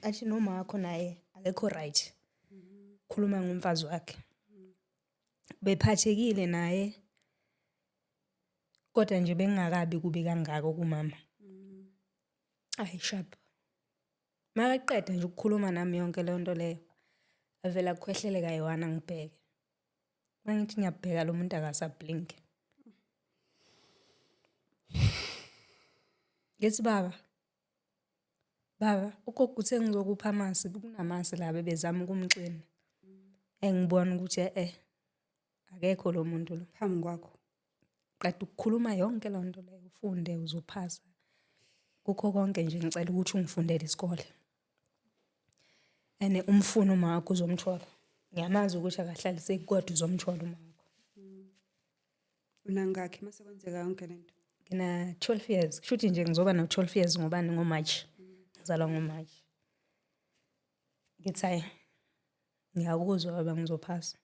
athi noma wakho naye akekho right. Khuluma ngomfazi wakhe. Bephathekile naye. Kodwa nje bengakabi kubi kangako kumama. Sharp. Makaqeda nje ukukhuluma nami yonke le nto leyo. Avela kukhwehlele kayiwana ngibheke. Mangithi ngiyabheka lo muntu akasablink. Ngithi baba, ugogo uthe ngizokupha amasi, kunamasi la bebezama ukumxina. Engibona ukuthi akekho lo muntu lo phambi kwakho. Qeda ukukhuluma yonke le nto leyo, ufunde uzophasa. Kukho konke nje ngicela ukuthi ungifundele isikole. Umfuno uma wakho uzomthola. Ngiyamazi ukuthi akahlaliseki kodwa uzomthola uma wakho. Unangakhi mase kwenzeka yonke lento? Ngina 12 years. Kushuthi nje ngizoba no 12 years ngoba ngoMarch. Ngizalwa ngoMarch. Ngithi ngiyakuzwa baba ngizophasa.